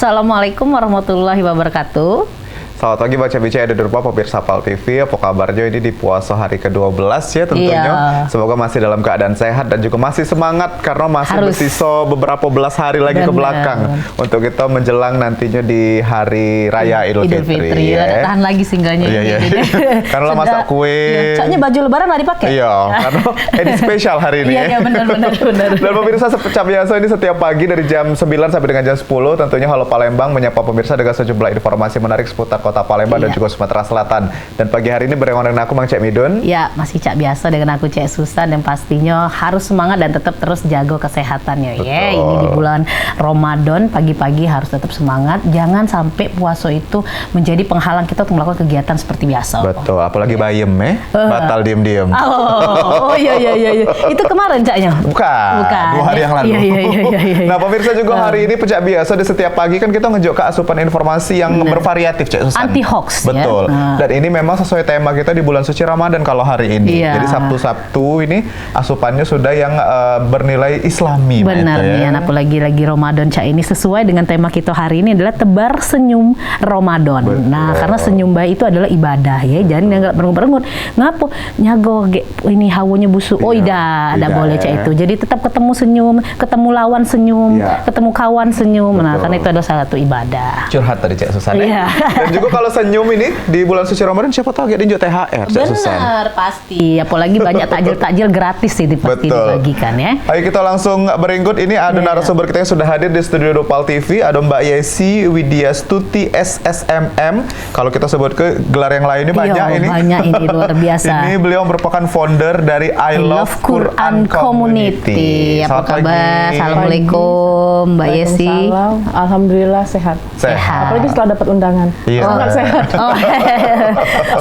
Assalamualaikum warahmatullahi wabarakatuh. Selamat pagi Baca Bicara ada di rumah pemirsa PAL TV. Apa kabarnya ini di puasa hari ke-12 ya tentunya. Iya. Semoga masih dalam keadaan sehat dan juga masih semangat karena masih bersisa beberapa belas hari lagi ke belakang untuk kita menjelang nantinya di hari raya Idul Fitri. Ya. Tahan lagi singgahnya. Iya. Karena masak kue. Iya. Soalnya baju lebaran nggak dipakai. Iya, karena edisi spesial hari ini. Iya, benar. Dan pemirsa seperti biasa ini setiap pagi dari jam 9 sampai dengan jam 10 tentunya Halo Palembang menyapa pemirsa dengan sejumlah informasi menarik seputar Kota Palembang dan juga Sumatera Selatan. Dan pagi hari ini barengan dengan aku Mang Cek Midun. Ya, masih Cak biasa dengan aku Cek Susan dan pastinya harus semangat dan tetap terus jaga kesehatannya ya. Ini di bulan Ramadan pagi-pagi harus tetap semangat. Jangan sampai puasa itu menjadi penghalang kita untuk melakukan kegiatan seperti biasa. Betul, apalagi bayem batal diem-diem. Oh iya. Itu kemarin Caknya? Bukan. 2 hari yang lalu. Iya. Nah, pemirsa juga hari ini Pecak biasa di setiap pagi kan kita ngejok ke asupan informasi yang bervariatif Cek Susan. Anti hoax betul ya? Dan ini memang sesuai tema kita di bulan suci Ramadan kalau hari ini. Jadi Sabtu ini asupannya sudah yang bernilai Islami. Benar nih, apalagi lagi Ramadan Cak ini sesuai dengan tema kita hari ini adalah tebar senyum Ramadan. Betul. Nah, karena senyum baik itu adalah ibadah ya. Jangan nggak berengut-berengut. Ngapo nyago ini hawanya busuk. Oh tidak boleh Cak itu. Jadi tetap ketemu senyum, ketemu lawan senyum, ketemu kawan senyum. Betul. Nah, karena itu adalah salah satu ibadah. Curhat tadi Cak Susan ya. Dan juga kalau senyum ini di bulan suci Ramadan siapa tahu agak dinjok THR. Benar, pasti. Apalagi banyak takjil-takjil gratis ini pasti dibagikan ya. Ayo kita langsung beringkut. Ini ada narasumber kita yang sudah hadir di studio PAL TV. Ada Mbak Yesi Widya Stuti SSMM. Kalau kita sebut ke gelar yang lainnya banyak ini. Banyak ini luar biasa. Ini beliau merupakan founder dari I Love Quran Community. Apa kabar? Assalamualaikum Mbak Yesi. Alhamdulillah sehat. Apalagi setelah dapat undangan. Sangat sehat.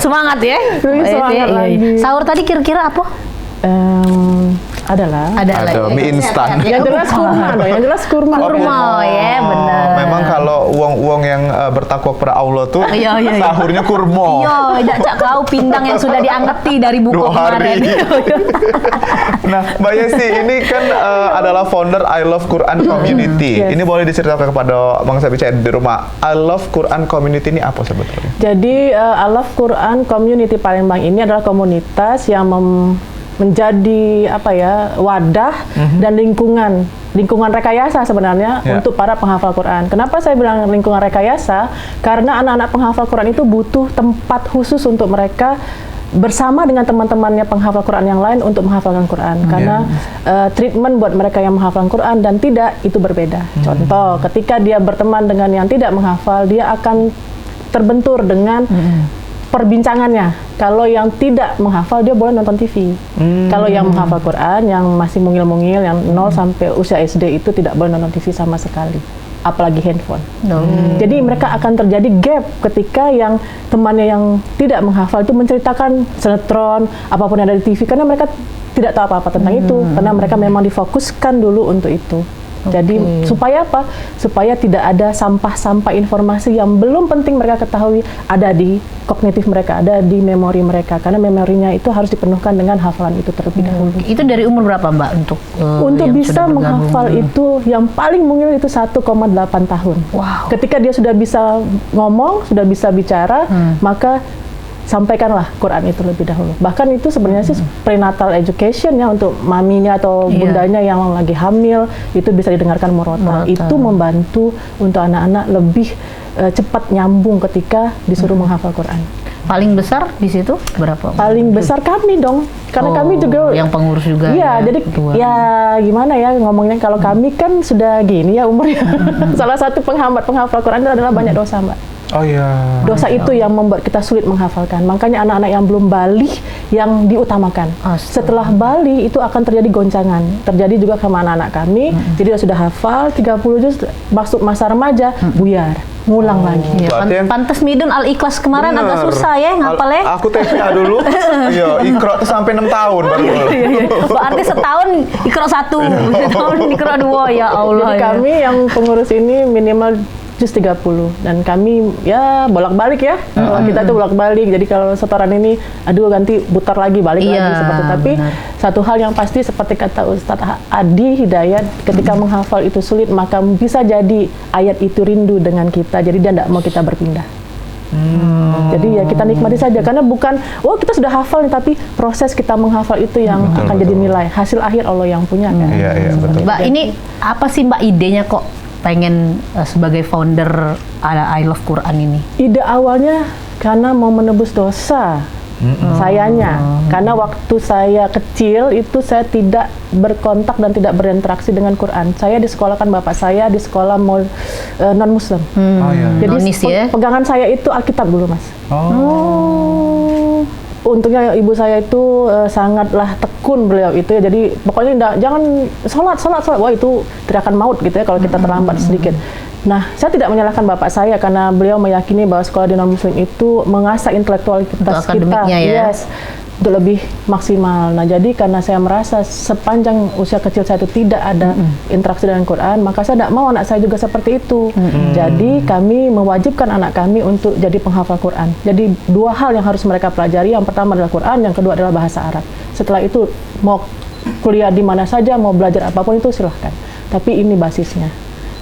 Semangat ya. Semangat lagi. Sahur tadi kira-kira apa? Ada mie instan. Yang jelas kurma dong, yang jelas kurma. Kurma ya, benar. Memang kalau uang yang bertakwa kepada Allah tuh sahurnya kurma. Iya, Cak kau pindang yang sudah diangketi dari buku kemarin. Nah, Mbak Yesi ini kan adalah founder I Love Quran Community. Ini boleh diceritakan kepada Bang Sabica di rumah. I Love Quran Community ini apa sebetulnya? Jadi I Love Quran Community Palembang ini adalah komunitas yang menjadi wadah dan lingkungan rekayasa sebenarnya untuk para penghafal Quran. Kenapa saya bilang lingkungan rekayasa? Karena anak-anak penghafal Quran itu butuh tempat khusus untuk mereka bersama dengan teman-temannya penghafal Quran yang lain untuk menghafalkan Quran. Karena treatment buat mereka yang menghafalkan Quran dan tidak itu berbeda. Contoh, ketika dia berteman dengan yang tidak menghafal, dia akan terbentur dengan perbincangannya. Kalau yang tidak menghafal dia boleh nonton TV. Kalau yang menghafal Quran, yang masih mungil-mungil, yang 0 sampai usia SD itu tidak boleh nonton TV sama sekali, apalagi handphone. Jadi mereka akan terjadi gap ketika yang temannya yang tidak menghafal itu menceritakan sinetron, apapun yang ada di TV, karena mereka tidak tahu apa-apa tentang itu, karena mereka memang difokuskan dulu untuk itu. Jadi supaya apa? Supaya tidak ada sampah-sampah informasi yang belum penting mereka ketahui ada di kognitif mereka, ada di memori mereka, karena memorinya itu harus dipenuhkan dengan hafalan itu terlebih dahulu. Itu dari umur berapa Mbak untuk bisa menghafal itu yang paling mungil itu 1,8 tahun. Wow. Ketika dia sudah bisa ngomong, sudah bisa bicara, maka sampaikanlah Quran itu lebih dahulu. Bahkan itu sebenarnya sih prenatal education ya, untuk maminya atau bundanya yang lagi hamil itu bisa didengarkan murotal. Itu membantu untuk anak-anak lebih cepat nyambung ketika disuruh menghafal Quran. Paling besar di situ berapa? Paling besar kami dong, karena kami juga yang pengurus juga. Iya, jadi gimana ya ngomongnya, kalau kami kan sudah gini ya umurnya. Salah satu penghambat penghafal Quran itu adalah banyak dosa, Mbak. Oh iya. Dosa itu yang membuat kita sulit menghafalkan. Makanya anak-anak yang belum balik yang diutamakan. Setelah balik itu akan terjadi goncangan. Terjadi juga sama anak-anak kami. Jadi sudah hafal 30 juz, masuk masa remaja, buyar. Ngulang lagi. Pantes Midun Al-Ikhlas kemarin agak susah ya ngapal ya. Aku TPA dulu. Iya, Iqra tuh sampai 6 tahun baru. Berarti setahun Iqra 1, setahun Iqra 2, ya Allah. Jadi kami yang pengurus ini minimal juz 30 dan kami ya bolak-balik ya. Kalau kita tuh bolak-balik. Jadi kalau setoran ini aduh ganti putar lagi balik lagi seperti itu. Tapi satu hal yang pasti seperti kata Ustadz Adi Hidayat, ketika menghafal itu sulit maka bisa jadi ayat itu rindu dengan kita. Jadi dia tidak mau kita berpindah. Jadi ya kita nikmati saja karena bukan kita sudah hafal nih, tapi proses kita menghafal itu yang akan jadi nilai. Hasil akhir Allah yang punya kan. Iya, betul. Mbak, ini apa sih Mbak idenya kok pengen sebagai founder I Love Quran ini? Ide awalnya karena mau menebus dosa. Sayanya, karena waktu saya kecil itu saya tidak berkontak dan tidak berinteraksi dengan Quran. Saya disekolahkan bapak saya di sekolah non Muslim. Jadi Nonis, ya? pegangan saya itu Alkitab dulu, Mas. Untungnya ibu saya itu sangatlah tekun beliau itu ya. Jadi pokoknya jangan sholat. Wah itu teriakan maut gitu ya kalau kita terlambat sedikit. Nah, saya tidak menyalahkan bapak saya karena beliau meyakini bahwa sekolah di non-muslim itu mengasah intelektualitas kita, ya? untuk lebih maksimal. Nah, jadi karena saya merasa sepanjang usia kecil saya itu tidak ada interaksi dengan Quran, maka saya tidak mau anak saya juga seperti itu. Jadi kami mewajibkan anak kami untuk jadi penghafal Quran. Jadi dua hal yang harus mereka pelajari, yang pertama adalah Quran, yang kedua adalah bahasa Arab. Setelah itu mau kuliah di mana saja, mau belajar apapun itu silahkan. Tapi ini basisnya.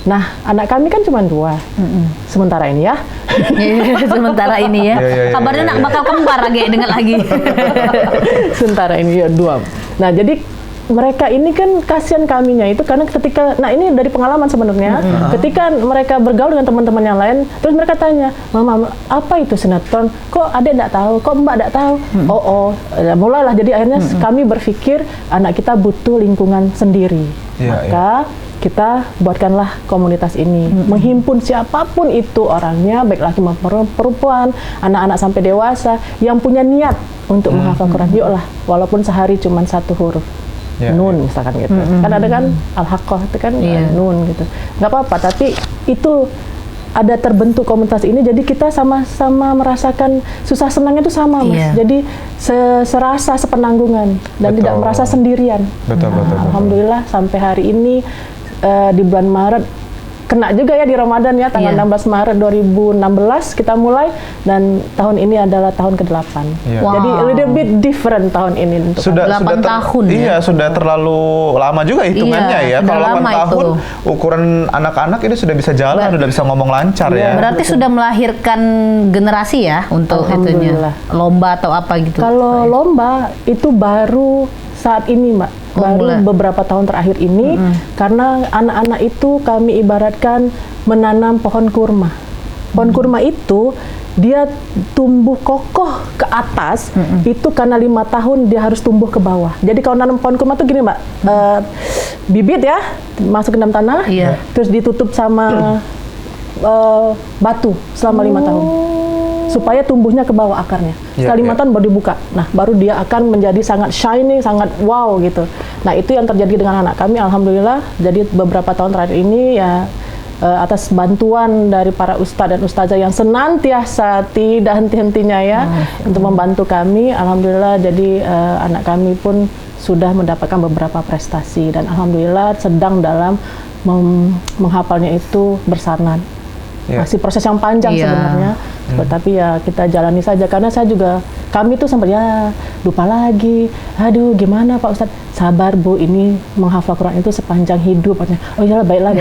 Nah, anak kami kan cuma 2. Sementara ini ya. Sementara ini ya. Kabarnya nak bakal kembar lagi, dengar lagi. Sementara ini ya 2. Nah, jadi mereka ini kan kasihan kaminya itu karena ketika, nah ini dari pengalaman sebenarnya, ketika mereka bergaul dengan teman-teman yang lain, terus mereka tanya, Mama, apa itu sinetron? Kok adek enggak tahu? Kok Mbak enggak tahu? Mulailah, jadi akhirnya kami berpikir anak kita butuh lingkungan sendiri. Maka kita buatkanlah komunitas ini, menghimpun siapapun itu orangnya, baik laki maupun perempuan, anak-anak sampai dewasa, yang punya niat untuk menghafal Quran. Yuklah, walaupun sehari cuma 1 huruf. Nun misalkan gitu. Kan ada kan Al-Haqqah itu kan nun gitu. Nggak apa-apa, tapi itu ada terbentuk komunitas ini, jadi kita sama-sama merasakan susah senangnya itu sama, Mas. Jadi serasa sepenanggungan dan tidak merasa sendirian. Betul. Alhamdulillah sampai hari ini di bulan Maret kena juga ya di Ramadan ya, tanggal 16 Maret 2016 kita mulai, dan tahun ini adalah tahun ke-8. Jadi a little bit different tahun ini untuk sudah 8 tahun ya? Iya, sudah terlalu lama juga hitungannya ya. Kalau 8 tahun ukuran anak-anak ini sudah bisa jalan, sudah bisa ngomong lancar ya. Berarti sudah melahirkan generasi ya untuk itunya. Lomba atau apa gitu. Kalau lomba itu baru saat ini, Mbak. Baru beberapa tahun terakhir ini, karena anak-anak itu kami ibaratkan menanam pohon kurma. Pohon kurma itu dia tumbuh kokoh ke atas, itu karena 5 tahun dia harus tumbuh ke bawah. Jadi kalau nanam pohon kurma tuh gini, Mbak, bibit ya masuk ke dalam tanah, terus ditutup sama batu selama 5 tahun. Supaya tumbuhnya ke bawah akarnya. Setelah 5 tahun baru dibuka. Nah, baru dia akan menjadi sangat shining, sangat wow gitu. Nah, itu yang terjadi dengan anak kami, alhamdulillah. Jadi beberapa tahun terakhir ini ya atas bantuan dari para ustadz dan ustazah yang senantiasa tidak henti-hentinya ya untuk membantu kami, alhamdulillah. Jadi anak kami pun sudah mendapatkan beberapa prestasi dan alhamdulillah sedang dalam menghafalnya itu bersanad. Masih proses yang panjang sebenarnya. Tapi ya kita jalani saja, karena saya juga, kami tuh sempat ya lupa lagi, aduh gimana Pak Ustadz, sabar Bu, ini menghafal Quran itu sepanjang hidup. Oh iyalah, baiklah.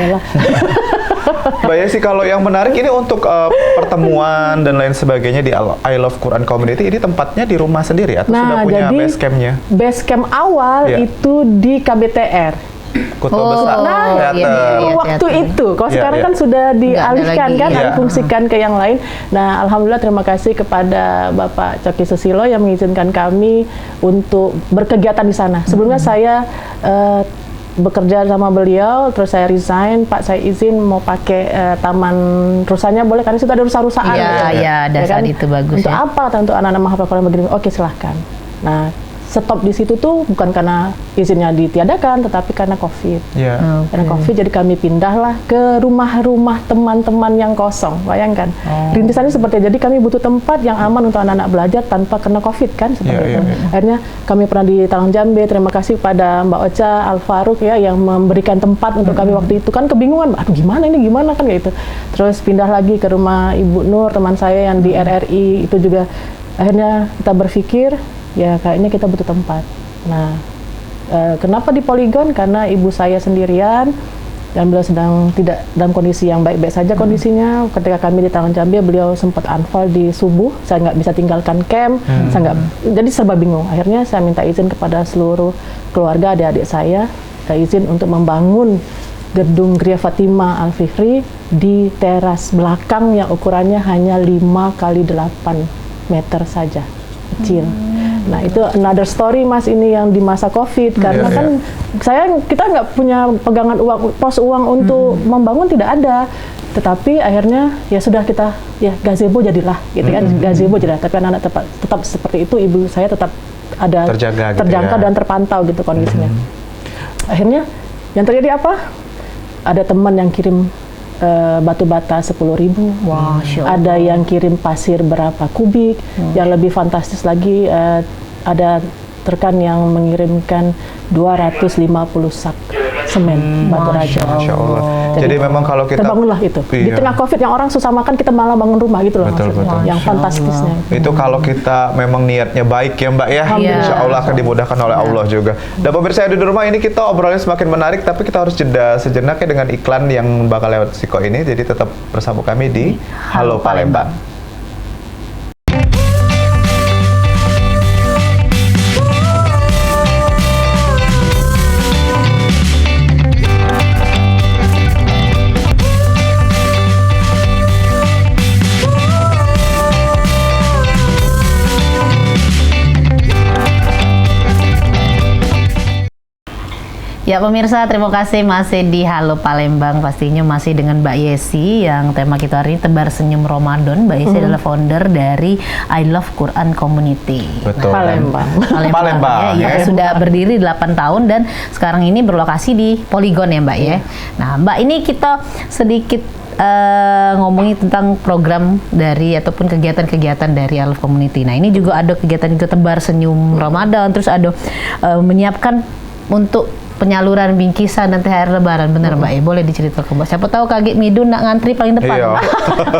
Mbak Yesi, kalau yang menarik ini untuk pertemuan dan lain sebagainya di I Love Quran Community, ini tempatnya di rumah sendiri atau sudah punya base camp-nya? Base camp awal itu di KBTR. Kuto Besar. Waktu itu, kalau sekarang kan sudah dialihkan kan, difungsikan ke yang lain. Nah, alhamdulillah terima kasih kepada Bapak Coki Susilo yang mengizinkan kami untuk berkegiatan di sana. Sebelumnya saya bekerja sama beliau, terus saya resign, Pak saya izin mau pakai taman rusanya boleh, karena situ ada rusa-rusaan. Iya, ada saat itu bagus. Untuk apa? Untuk anak-anak menghafal Quran begini. Oke, silahkan. Nah, stop di situ tuh bukan karena izinnya ditiadakan, tetapi karena COVID. Iya. Karena COVID, jadi kami pindahlah ke rumah-rumah teman-teman yang kosong. Bayangkan, rintisannya seperti itu. Jadi kami butuh tempat yang aman untuk anak-anak belajar tanpa kena COVID kan, seperti itu. Akhirnya kami pernah di Talang Jambe. Terima kasih pada Mbak Ocha Al Farouk ya yang memberikan tempat untuk kami waktu itu. Kan kebingungan, aduh gimana kan kayak gitu. Terus pindah lagi ke rumah Ibu Nur, teman saya yang di RRI itu juga. Akhirnya kita berpikir, ya kayaknya kita butuh tempat. Nah, kenapa di Polygon? Karena ibu saya sendirian dan beliau sedang tidak dalam kondisi yang baik-baik saja kondisinya. Ketika kami di Talang Jambe, beliau sempat anfal di subuh. Saya nggak bisa tinggalkan camp, jadi serba bingung. Akhirnya saya minta izin kepada seluruh keluarga, adik-adik saya, izin untuk membangun gedung Gria Fatima Al Fikri di teras belakang yang ukurannya hanya 5x8 meter saja, kecil. Nah itu another story Mas, ini yang di masa COVID, karena kan kita nggak punya pegangan uang, pos uang untuk membangun, tidak ada. Tetapi akhirnya ya sudah, kita ya gazebo jadilah, gitu kan, gazebo jadilah. Tapi anak-anak tetap seperti itu, ibu saya tetap ada terjangkau dan terpantau gitu kondisinya. Akhirnya yang terjadi apa? Ada teman yang kirim batu bata 10.000, ada yang kirim pasir berapa kubik, yang lebih fantastis lagi ada rekan yang mengirimkan 250 sak semen batu raja. Masya Allah. Jadi memang kalau kita terbangunlah itu di tengah COVID yang orang susah makan, kita malah bangun rumah gitu loh. Betul. Yang fantastisnya itu kalau kita memang niatnya baik ya Mbak ya, insya Allah akan dimudahkan oleh Allah juga. Dan pemirsa yang di rumah, ini kita obrolnya semakin menarik, tapi kita harus jeda sejenak ya dengan iklan yang bakal lewat Siko ini. Jadi tetap bersama kami di Halo Palembang. Ya pemirsa, terima kasih masih di Halo Palembang, pastinya masih dengan Mbak Yesi yang tema kita hari ini Tebar Senyum Ramadan. Mbak Yesi adalah founder dari I Love Quran Community. Betul. Palembang. Ya, sudah berdiri 8 tahun dan sekarang ini berlokasi di Polygon ya Mbak ya. Nah Mbak, ini kita sedikit ngomongin tentang program dari ataupun kegiatan-kegiatan dari I Love Community. Nah ini juga ada kegiatan itu Tebar Senyum Ramadan, terus ada menyiapkan untuk penyaluran bingkisan dan THR Lebaran, benar Mbak ya? Boleh diceritakan Mbak? Siapa tahu kaget Midun nak ngantri paling depan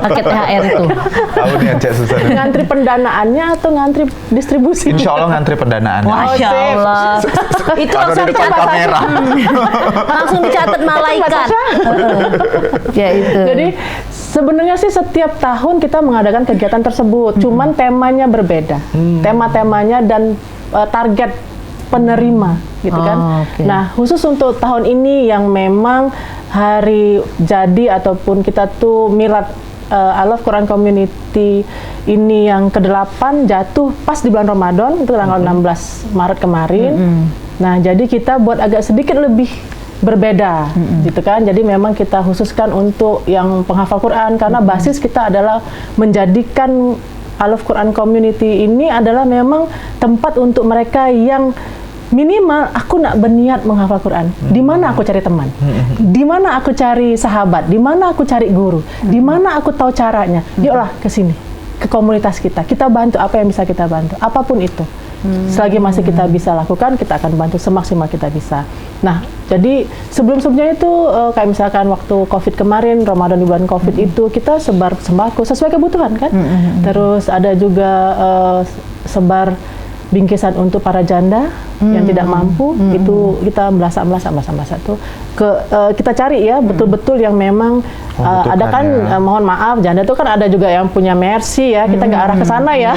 paket THR itu. Tahu nih Cek Susan. Ngantri pendanaannya atau ngantri distribusi? Insya Allah ngantri pendanaan. Masya Allah. Itu langsung di depan kamera. Langsung dicatat malaikat. Ya itu. Jadi sebenarnya sih setiap tahun kita mengadakan kegiatan tersebut, cuman temanya berbeda. Tema-temanya dan target penerima gitu kan. Nah khusus untuk tahun ini yang memang hari jadi ataupun kita tuh milad I Love Quran Community ini yang ke-8 jatuh pas di bulan Ramadan, itu tanggal 16 Maret kemarin. Nah jadi kita buat agak sedikit lebih berbeda gitu kan. Jadi memang kita khususkan untuk yang penghafal Quran, karena basis kita adalah menjadikan I Love Quran Community ini adalah memang tempat untuk mereka yang minimal aku nak berniat menghafal Quran. Di mana aku cari teman? Di mana aku cari sahabat? Di mana aku cari guru? Di mana aku tahu caranya? Yuklah ke sini, ke komunitas kita. Kita bantu apa yang bisa kita bantu, apapun itu. Selagi masih kita bisa lakukan, kita akan bantu semaksimal kita bisa. Nah, jadi sebelum-sebelumnya itu kayak misalkan waktu COVID kemarin, Ramadan di bulan COVID itu kita sebar sembako sesuai kebutuhan kan. Terus ada juga sebar bingkisan untuk para janda yang tidak mampu, itu kita melasak tuh kita cari ya betul-betul yang memang ada kan mohon maaf, janda tuh kan ada juga yang punya mercy ya, kita nggak arah ke sana ya.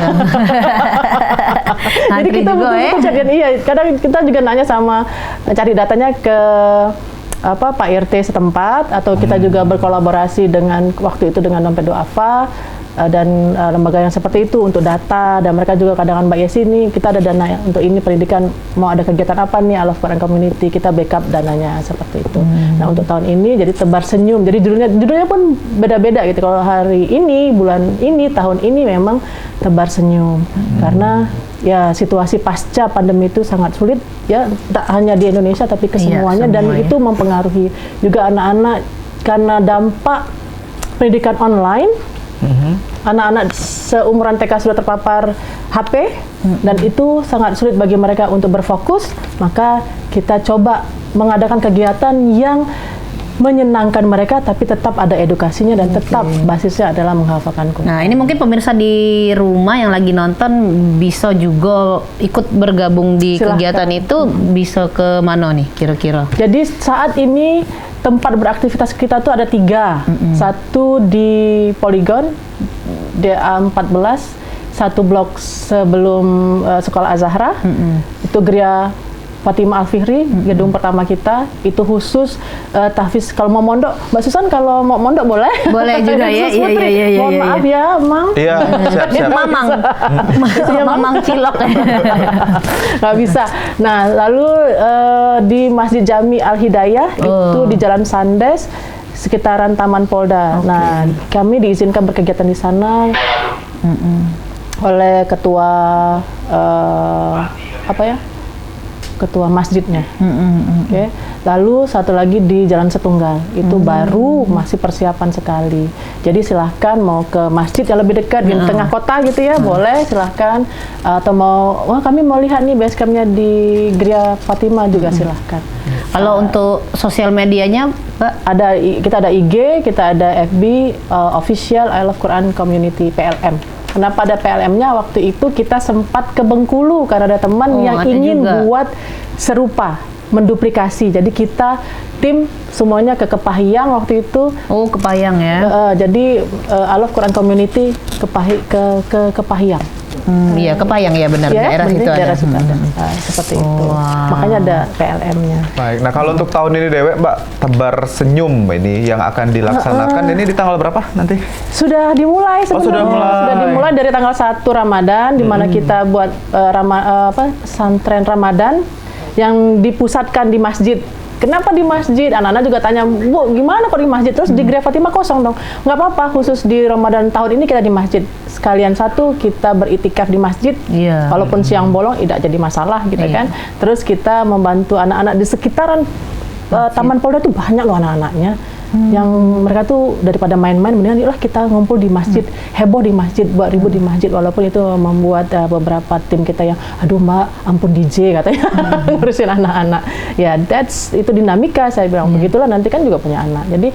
Jadi kita betul-betul cari, kadang kita juga nanya sama cari datanya ke Pak RT setempat, atau kita juga berkolaborasi dengan waktu itu dengan Dompet Duafa dan lembaga yang seperti itu untuk data, dan mereka juga kadang Mbak Yesi ini kita ada dana untuk ini pendidikan, mau ada kegiatan apa nih I Love Quran Community, kita backup dananya seperti itu. Nah untuk tahun ini jadi Tebar Senyum, jadi judulnya pun beda-beda gitu. Kalau hari ini, bulan ini, tahun ini memang Tebar Senyum, karena ya situasi pasca pandemi itu sangat sulit ya, tak hanya di Indonesia tapi ke semuanya, dan semua ya. itu mempengaruhi juga anak-anak karena dampak pendidikan online. Anak-anak seumuran TK sudah terpapar HP dan itu sangat sulit bagi mereka untuk berfokus, maka kita coba mengadakan kegiatan yang menyenangkan mereka tapi tetap ada edukasinya dan tetap basisnya adalah menghafalkan Quran. Nah, ini mungkin pemirsa di rumah yang lagi nonton bisa juga ikut bergabung di Silahkan. kegiatan itu, bisa ke mana nih kira-kira? Jadi saat ini tempat beraktivitas kita tuh ada 3. Satu di Polygon DA 14, satu blok sebelum Sekolah Az-Zahra. Itu Geria Fatimah Al-Fihri, gedung pertama kita. Itu khusus tahfiz. Kalau mau mondok, Mbak Susan kalau mau mondok boleh? Boleh juga ya. Sus Putri, Iya, mohon maaf ya, Mang. Iya, siap-siap. Mamang. Mamang cilok. Nggak bisa. Nah, lalu di Masjid Jami Al-Hidayah itu di Jalan Sandes, sekitaran Taman Polda. Nah, kami diizinkan berkegiatan di sana oleh ketua ketua masjidnya. Oke. Lalu satu lagi di Jalan Setunggal, itu baru masih persiapan sekali. Jadi silahkan mau ke masjid yang lebih dekat di tengah kota gitu ya, boleh silahkan. Atau wah kami mau lihat nih base campnya di Geria Fatimah juga silahkan. Kalau untuk sosial medianya, Mbak? Kita ada IG, kita ada FB, official I Love Quran Community PLM. Kenapa ada PLM-nya? Waktu itu kita sempat ke Bengkulu karena ada teman yang ingin juga buat serupa, menduplikasi. Jadi kita tim semuanya ke Kepahyang waktu itu. Oh, Kepayang ya. Jadi I Love Quran Community ke Kepahyang. Iya, Kepayang ya, benar, Ya, daerah situ ada. daerah situ ada. Seperti itu. Wow. Makanya ada PLM-nya. Baik, nah kalau untuk tahun ini Dewe, Mbak, Tebar Senyum ini yang akan dilaksanakan ini di tanggal berapa nanti? Sudah dimulai sebenarnya. sudah mulai. Sudah dimulai dari tanggal 1 Ramadan, di mana kita buat pesantren Ramadan yang dipusatkan di masjid. Kenapa di masjid? Anak-anak juga tanya, Bu, gimana kok di masjid? Terus di Geria Fatimah kosong dong. Nggak apa-apa, khusus di Ramadan tahun ini kita di masjid. Sekalian satu, kita beritikaf di masjid. Iya. Walaupun siang bolong, tidak jadi masalah gitu kan. Terus kita membantu anak-anak di sekitaran Taman Polda itu banyak loh anak-anaknya. Yang mereka tuh daripada main-main, mendingan yuklah kita ngumpul di masjid, heboh di masjid, buat ribut di masjid. Walaupun itu membuat beberapa tim kita yang, aduh Mbak, ampun DJ katanya, ngurusin anak-anak. Ya, itu dinamika, saya bilang. Begitulah nanti kan juga punya anak. Jadi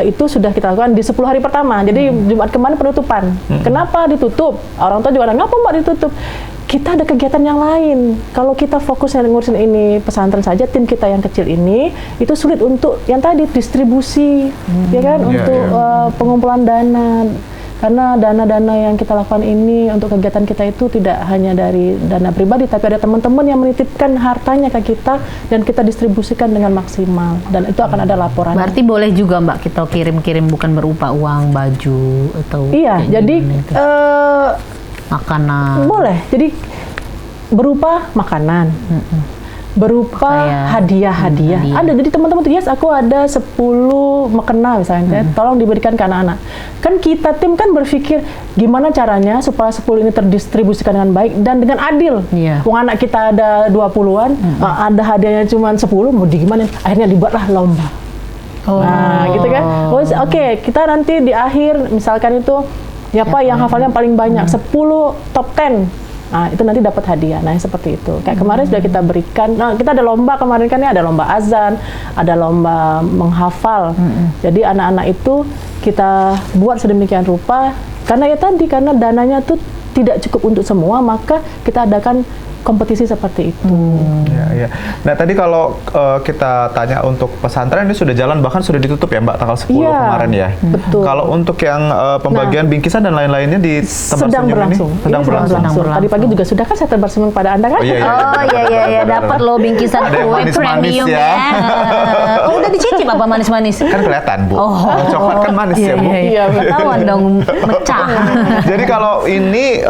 itu sudah kita lakukan di 10 hari pertama. Jadi Jumat kemarin penutupan. Kenapa ditutup? Orang tua juga ngapa Mbak ditutup? Kita ada kegiatan yang lain. Kalau kita fokus ngurusin ini pesantren saja, tim kita yang kecil ini itu sulit untuk yang tadi distribusi, ya kan, untuk pengumpulan dana. Karena dana-dana yang kita lakukan ini untuk kegiatan kita itu tidak hanya dari dana pribadi, tapi ada teman-teman yang menitipkan hartanya ke kita dan kita distribusikan dengan maksimal. Dan itu akan ada laporan. Berarti boleh juga Mbak kita kirim-kirim bukan berupa uang, baju atau Iya, jadi makanan. boleh. Jadi berupa makanan. Berupa hadiah-hadiah. Ada, jadi teman-teman tuh, yes aku ada 10 mukena misalnya, tolong diberikan ke anak-anak. Kan kita tim kan berpikir gimana caranya supaya 10 ini terdistribusikan dengan baik dan dengan adil. Iya. Wong anak kita ada 20-an, ada hadiahnya cuma 10, mau gimana? Akhirnya dibuatlah lomba. Nah, gitu kan. Oke, kita nanti di akhir misalkan itu siapa yang hafalnya paling banyak, 10 top 10. Nah, itu nanti dapat hadiah. Nah, seperti itu. Kayak kemarin sudah kita berikan. Nah, kita ada lomba kemarin kan ya, ada lomba azan, ada lomba menghafal. Jadi anak-anak itu kita buat sedemikian rupa karena ya tadi, karena dananya tuh tidak cukup untuk semua, maka kita adakan kompetisi seperti itu. Ya. Nah, tadi kalau kita tanya untuk pesantren ini sudah jalan, bahkan sudah ditutup ya Mbak, tanggal 10 kemarin ya. Betul. Kalau untuk yang pembagian bingkisan dan lain-lainnya di Tebar sedang Senyum berlangsung. ini sedang berlangsung. Tadi pagi juga sudah kan saya tebar senyum pada Anda kan? Oh, iya. Oh iya, dapat loh bingkisan Ada yang kue manis-manis premium ya. Oh, udah dicicip apa manis-manis? Kan kelihatan, Bu. Oh. Coklat kan manis ya, Bu. Iya, Ketahuan dong mecah. Jadi kalau ini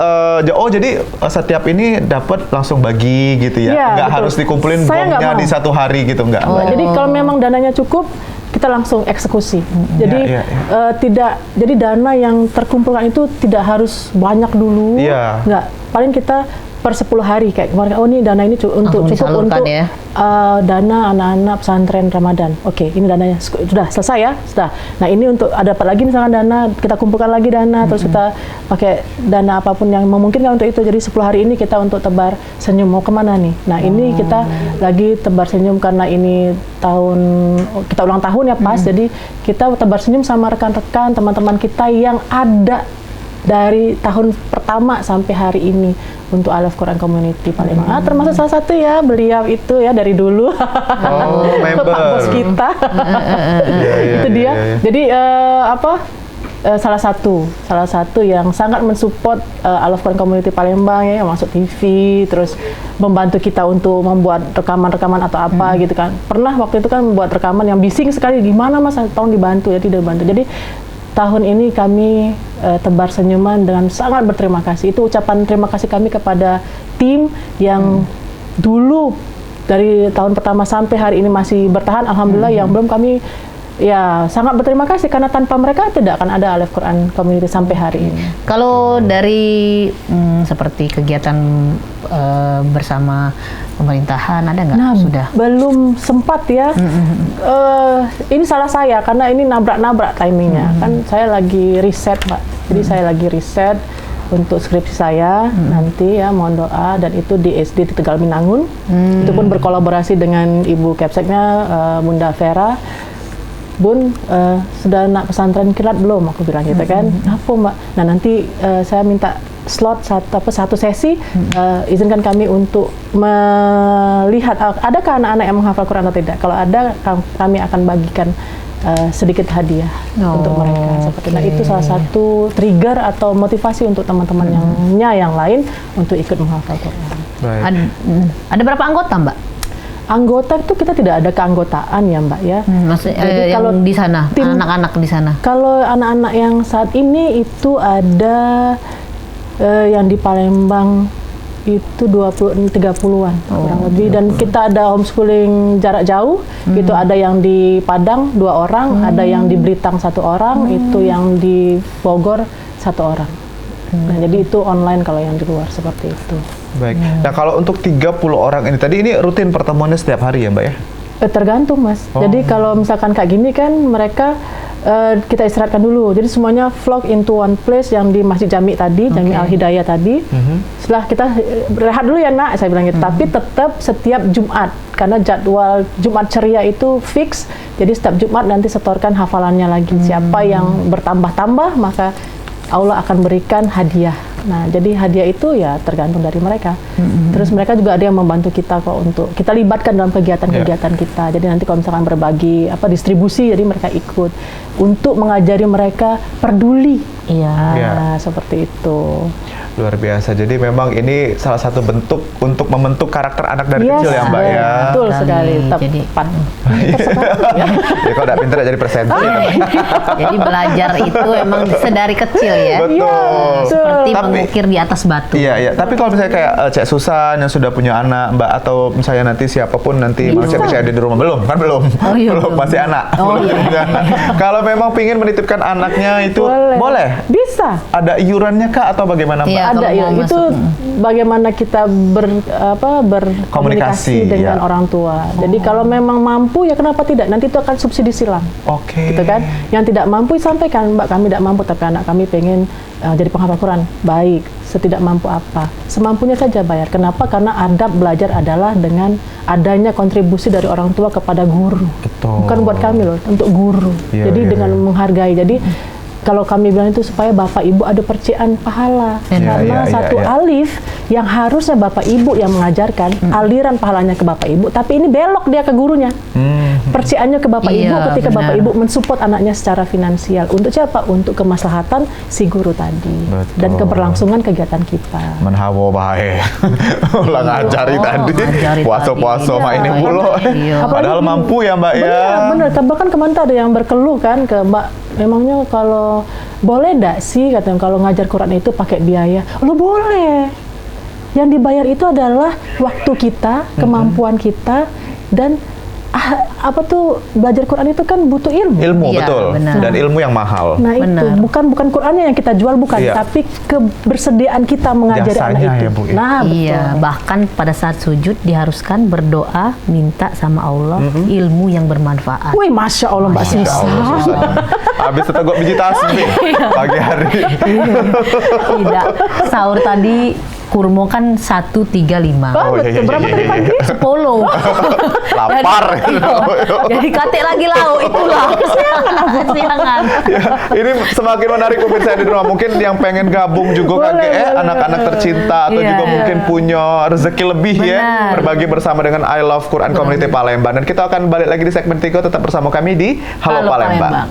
jadi setiap ini dapat langsung bagi gitu ya. Iya, Nggak betul. harus dikumpulin Saya nggak bomnya mau. di satu hari gitu, nggak. Jadi kalau memang dananya cukup, kita langsung eksekusi. Jadi Iya. jadi dana yang terkumpulkan itu tidak harus banyak dulu. Iya. Nggak, paling kita per 10 hari kayak kemarin, oh ini dana ini untuk Langsung cukup disalurkan untuk ya. dana anak-anak pesantren Ramadan. Oke, ini dananya sudah selesai ya, sudah. Nah ini untuk ada dapat lagi misalkan dana, kita kumpulkan lagi dana, terus kita pakai dana apapun yang memungkinkan untuk itu. Jadi 10 hari ini kita untuk tebar senyum, mau kemana nih? Nah ini kita lagi tebar senyum karena ini kita ulang tahun ya pas, jadi kita tebar senyum sama rekan-rekan teman-teman kita yang ada dari tahun pertama sampai hari ini untuk Alaf Quran Community Palembang. Termasuk salah satu ya beliau itu ya dari dulu. member. Pak bos kita. Itu dia. Jadi salah satu yang sangat mensupport Alaf Quran Community Palembang ya, masuk TV, terus membantu kita untuk membuat rekaman-rekaman atau apa gitu kan. Pernah waktu itu kan membuat rekaman yang bising sekali, gimana Mas, tolong dibantu ya, tidak bantu. Jadi tahun ini kami tebar senyuman dengan sangat berterima kasih. Itu ucapan terima kasih kami kepada tim yang dulu dari tahun pertama sampai hari ini masih bertahan. Alhamdulillah yang belum kami ya sangat berterima kasih karena tanpa mereka tidak akan ada Alaf Quran Community sampai hari ini. Kalau dari seperti kegiatan bersama pemerintahan ada nggak? Sudah? Belum sempat ya. Ini salah saya karena ini nabrak-nabrak timingnya. Kan saya lagi riset, Pak. Jadi saya lagi riset untuk skripsi saya nanti ya, mohon doa, dan itu di SD di Tegal Minangun. Itu pun berkolaborasi dengan Ibu Kepseknya Bunda Vera. Bun, sudah nak pesantren kilat belum? Aku bilang gitu kan. Apa Mbak? Nah nanti saya minta slot satu sesi, izinkan kami untuk melihat adakah anak-anak yang menghafal Quran atau tidak. Kalau ada, kami akan bagikan sedikit hadiah untuk mereka. Seperti nah, itu salah satu trigger atau motivasi untuk teman-teman yang lain untuk ikut menghafal Quran. Ada berapa anggota Mbak? Anggota itu kita tidak ada keanggotaan ya Mbak ya. Maksudnya Jadi yang kalau di sana, anak-anak di sana. Kalau anak-anak yang saat ini itu ada yang di Palembang itu 20-30-an kurang lebih, dan kita ada homeschooling jarak jauh, itu ada yang di Padang 2 orang, ada yang di Blitar 1 orang, itu yang di Bogor 1 orang. Nah, jadi itu online kalau yang di luar seperti itu. Baik. Nah, kalau untuk 30 orang ini tadi, ini rutin pertemuannya setiap hari ya, Mbak ya? Tergantung, Mas. Jadi kalau misalkan kayak gini kan mereka kita istirahatkan dulu. Jadi semuanya vlog into one place yang di Masjid Jami tadi, Jami Al Hidayah tadi. Setelah kita rehat dulu ya Nak, saya bilang gitu. Tapi tetap setiap Jumat, karena jadwal Jumat ceria itu fix. Jadi setiap Jumat nanti setorkan hafalannya lagi. Siapa yang bertambah-tambah maka Allah akan berikan hadiah. Nah, jadi hadiah itu ya tergantung dari mereka. Terus mereka juga ada yang membantu kita kok untuk kita libatkan dalam kegiatan-kegiatan kita. Jadi nanti kalau misalkan berbagi distribusi, jadi mereka ikut untuk mengajari mereka peduli. Seperti itu. Luar biasa. Jadi memang ini salah satu bentuk untuk membentuk karakter anak dari kecil ya Mbak ya. Betul sekali. Tepat. Jadi kalau tidak pintar jadi presenter. Jadi belajar itu emang sedari kecil ya. Betul. Seperti mengukir di atas batu. Iya. Tapi kalau misalnya kayak Cek Susan yang sudah punya anak, Mbak, atau misalnya nanti siapapun nanti manusia bisa ada di rumah, belum? Belum, masih anak. Kalau memang pingin menitipkan anaknya itu boleh? Bisa. Ada iurannya kah atau bagaimana Mbak? Ada ya. Itu bagaimana kita berkomunikasi dengan orang tua. Jadi kalau memang mampu ya kenapa tidak? Nanti itu akan subsidi silang. Gitu kan? Yang tidak mampu sampaikan, Mbak, kami tidak mampu tapi anak kami pengen jadi penghafal Quran. Baik, setidak mampu apa? Semampunya saja bayar. Kenapa? Karena adab belajar adalah dengan adanya kontribusi dari orang tua kepada guru. Betul. Bukan buat kami loh, untuk guru. Jadi dengan menghargai. Jadi kalau kami bilang itu supaya Bapak Ibu ada percikan pahala. Karena satu alif yang harusnya Bapak Ibu yang mengajarkan, aliran pahalanya ke Bapak Ibu, tapi ini belok dia ke gurunya. Percikannya ke Bapak Ibu ketika Bapak Ibu mensupport anaknya secara finansial. Untuk siapa? Untuk kemaslahatan si guru tadi. Dan keberlangsungan kegiatan kita. Menhawo bae. Ulang ngajari tadi. Puasa-puasa mainin mulu. Padahal mampu ya Mbak ya. Bener. Bahkan kemarin ada yang berkeluh kan ke Mbak, memangnya kalau boleh enggak sih katanya kalau ngajar Quran itu pakai biaya? Lo boleh. Yang dibayar itu adalah waktu kita, kemampuan kita, dan apa tuh belajar Quran itu kan butuh ilmu. Ilmu, Iya, betul. benar. Dan ilmu yang mahal. Nah itu Benar. bukan Qurannya yang kita jual, bukan, Iya. tapi kebersediaan kita mengajari Jasanya anak itu. ya, Bu, ya. Nah betul. Iya, bahkan pada saat sujud diharuskan berdoa minta sama Allah ilmu yang bermanfaat. Wih, masya Allah Mbak Masya Sisa. Allah, susah. Habis itu gue biji tasbih pagi hari. Tidak, sahur tadi kurma kan 135. Oh, Oh, iya, betul. iya, Berapa iya, tadi iya, pagi? 10. Lapar. Jadi kate lagi lauk itulah. Kesiangan. Ya, ini semakin menarik pemirsa di rumah. Mungkin yang pengen gabung juga Boleh, KGE, boleh, anak-anak boleh. tercinta atau Iya. juga mungkin punya rezeki lebih ya, Benar. berbagi bersama dengan I Love Quran Community Palembang. Dan kita akan balik lagi di segmen 3, tetap bersama kami di Halo, Palembang.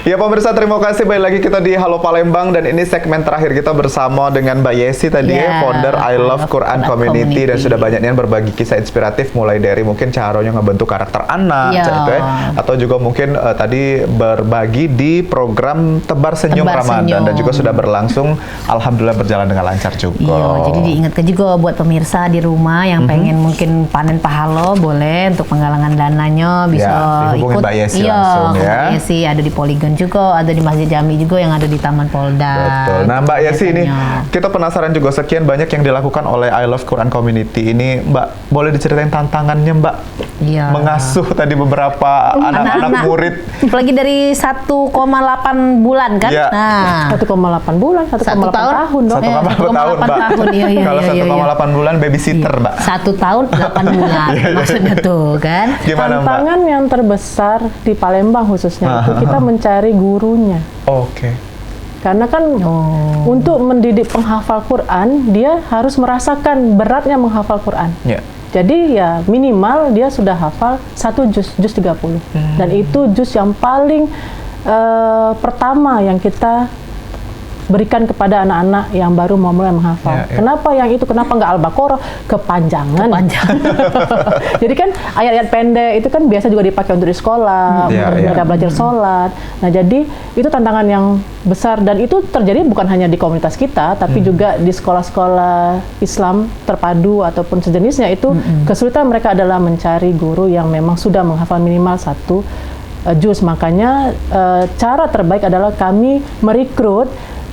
Ya pemirsa, terima kasih balik lagi kita di Halo Palembang, dan ini segmen terakhir kita bersama dengan Mbak Yesi tadi Ya, ya, founder I Love Quran Community, dan sudah banyak yang berbagi kisah inspiratif mulai dari mungkin caranya ngebentuk karakter anak, Ya. gitu ya, atau juga mungkin tadi berbagi di program Tebar Senyum Tebar Ramadan Senyum. dan juga sudah berlangsung, alhamdulillah berjalan dengan lancar juga. Iya, jadi diingatkan juga buat pemirsa di rumah yang pengen mungkin panen pahala, boleh untuk penggalangan dananya bisa Ya, dihubungin ikut. Mbak Yesi Iya, langsung ya. Mbak Yesi ada di Polygon juga, ada di Masjid Jami juga yang ada di Taman Polda. Betul. Nah Mbak Yesi, ini kegiatannya. kita penasaran juga, sekian banyak yang dilakukan oleh I Love Quran Community ini, Mbak, boleh diceritain tantangannya Mbak? Iya. Mengasuh tadi beberapa anak-anak murid. Apalagi dari 1,8 bulan kan? Iya. Nah, 1,8 bulan, 1,8 tahun dong. 1,8 tahun, 1,8 Mbak. tahun, iya, iya, Kalau iya, iya. 1,8 bulan babysitter, Mbak. 1 tahun 8 bulan maksudnya tuh kan. Gimana, Mbak? Tantangan yang terbesar di Palembang khususnya itu kita mencari gurunya. Oke. Karena kan untuk mendidik penghafal Quran, dia harus merasakan beratnya menghafal Quran. Ya. Jadi ya minimal dia sudah hafal 1 juz 30. Dan itu juz yang paling pertama yang kita berikan kepada anak-anak yang baru mau mulai menghafal. Ya, ya. Kenapa yang itu? Kenapa nggak Al-Baqarah? Kepanjangan. Jadi kan ayat-ayat pendek itu kan biasa juga dipakai untuk di sekolah, Ya, untuk ya. mereka belajar sholat. Nah jadi itu tantangan yang besar, dan itu terjadi bukan hanya di komunitas kita, tapi juga di sekolah-sekolah Islam terpadu ataupun sejenisnya itu kesulitan mereka adalah mencari guru yang memang sudah menghafal minimal 1 juz. Makanya cara terbaik adalah kami merekrut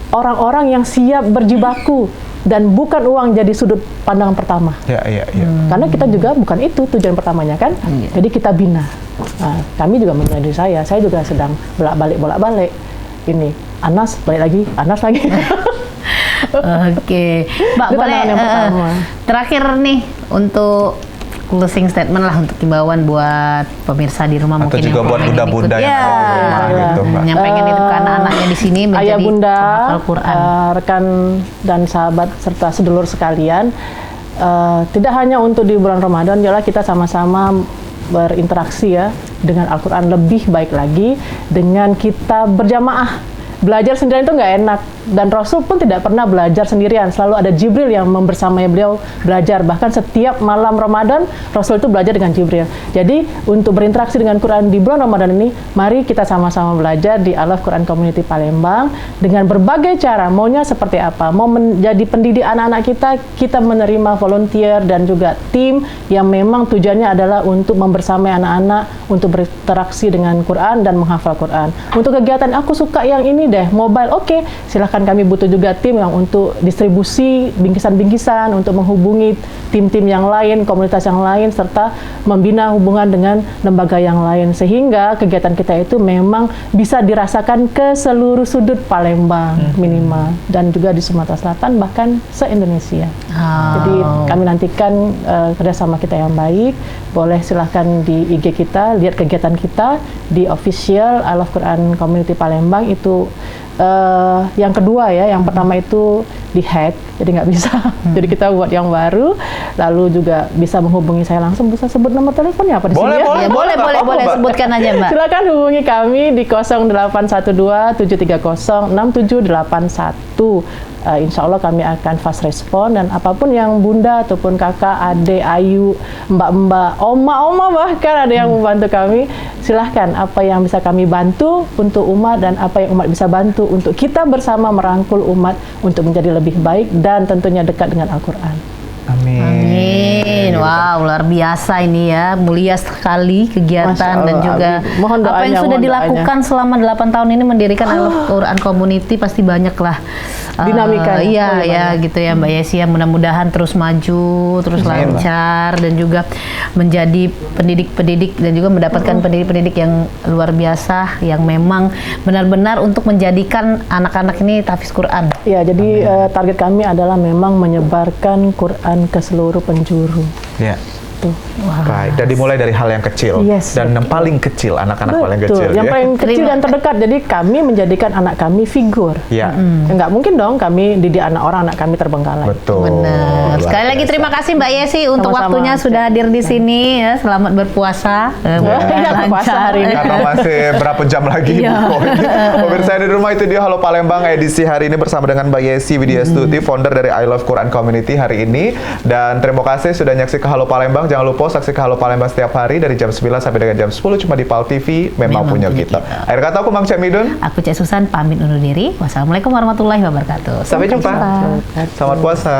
orang-orang yang siap berjibaku dan bukan uang jadi sudut pandangan pertama. Ya, iya, iya. Karena kita juga bukan itu tujuan pertamanya kan. Jadi kita bina. Nah, kami juga mengenai diri saya juga sedang bolak-balik. Ini Anas balik lagi, Anas lagi. Oke, Mbak, Itu boleh tantangan yang pertama. terakhir nih untuk closing statement lah, untuk himbauan buat pemirsa di rumah, Atau mungkin juga yang buat pengen bunda-bunda ikut. yang ada di rumah Iya. gitu, Mbak. Yang pengen itu kan anaknya di sini menjadi Ayah bunda, penghafal Quran. rekan dan sahabat serta sedulur sekalian, tidak hanya untuk di bulan Ramadan, jelas kita sama-sama berinteraksi ya dengan Al-Quran lebih baik lagi dengan kita berjamaah. Belajar sendirian itu nggak enak, dan Rasul pun tidak pernah belajar sendirian, selalu ada Jibril yang membersamai beliau belajar. Bahkan setiap malam Ramadan Rasul itu belajar dengan Jibril. Jadi untuk berinteraksi dengan Quran di bulan Ramadan ini, mari kita sama-sama belajar di I Love Quran Community Palembang dengan berbagai cara. Maunya seperti apa? Mau menjadi pendidik anak-anak kita menerima volunteer dan juga tim yang memang tujuannya adalah untuk membersamai anak-anak untuk berinteraksi dengan Quran dan menghafal Quran. Untuk kegiatan aku suka yang ini deh, mobile, oke, silahkan, kami butuh juga tim yang untuk distribusi bingkisan-bingkisan, untuk menghubungi tim-tim yang lain, komunitas yang lain, serta membina hubungan dengan lembaga yang lain, sehingga kegiatan kita itu memang bisa dirasakan ke seluruh sudut Palembang minimal, dan juga di Sumatera Selatan, bahkan se-Indonesia. Jadi kami nantikan kerjasama kita yang baik. Boleh silahkan di IG kita, lihat kegiatan kita di official I Love Quran Community Palembang, itu yang kedua ya, yang pertama itu dihack, jadi nggak bisa. Jadi kita buat yang baru, lalu juga bisa menghubungi saya langsung. Bisa sebut nomor teleponnya apa di Boleh, sini? boleh. Ya, boleh, nggak apa-apa, Mbak. sebutkan aja, Mbak. Silakan hubungi kami di 0812 730 6781. Insya Allah kami akan fast respon, dan apapun yang bunda ataupun kakak, adik, ayu, mbak-mbak, oma-oma bahkan ada yang membantu kami, silahkan apa yang bisa kami bantu untuk umat dan apa yang umat bisa bantu untuk kita bersama merangkul umat untuk menjadi lebih baik dan tentunya dekat dengan Al-Quran. Amin. Amin. Wow, luar biasa ini ya. Mulia sekali kegiatan Masya dan Allah, juga Abi. Mohon apa yang doanya, sudah mohon dilakukan selama 8 tahun ini mendirikan Al-Quran Community pasti banyak lah. Dinamika ya, Iya, boleh ya banyak. gitu ya Mbak Yesi ya. Mudah-mudahan terus maju, terus Amin. lancar dan juga menjadi pendidik-pendidik dan juga mendapatkan pendidik-pendidik yang luar biasa yang memang benar-benar untuk menjadikan anak-anak ini tahfiz Quran. Ya, jadi target kami adalah memang menyebarkan Quran ke seluruh penjuru. Ya. Tuh. Baik, dan dimulai dari hal yang kecil. Yes, Dan yang paling kecil, anak-anak paling Betul, kecil. yang ya. paling kecil dan terdekat. Jadi kami menjadikan anak kami figur. Ya. Nggak mungkin dong kami didik anak kami terbengkalai. Betul. Benar. Luar Sekali lagi biasa. terima kasih Mbak Yesi untuk Sama-sama. waktunya sudah hadir di sini ya. Selamat berpuasa. Iya, berpuasa hari ini. Karena masih berapa jam lagi Iya. Bu. Pemirsa di rumah, itu dia Halo Palembang edisi hari ini bersama dengan Mbak Yesi Widya Stuti, founder dari I Love Quran Community hari ini. Dan terima kasih sudah nyaksikan Halo Palembang. Jangan lupa saksikan Halo Palembang setiap hari dari jam 9 sampai dengan jam 10 cuma di PAL TV. Memang punya kita. Akhir kata aku Mang Cek Midun. Aku Cek Susan pamit undur diri. Wassalamualaikum warahmatullahi wabarakatuh. Sampai jumpa. Selamat puasa.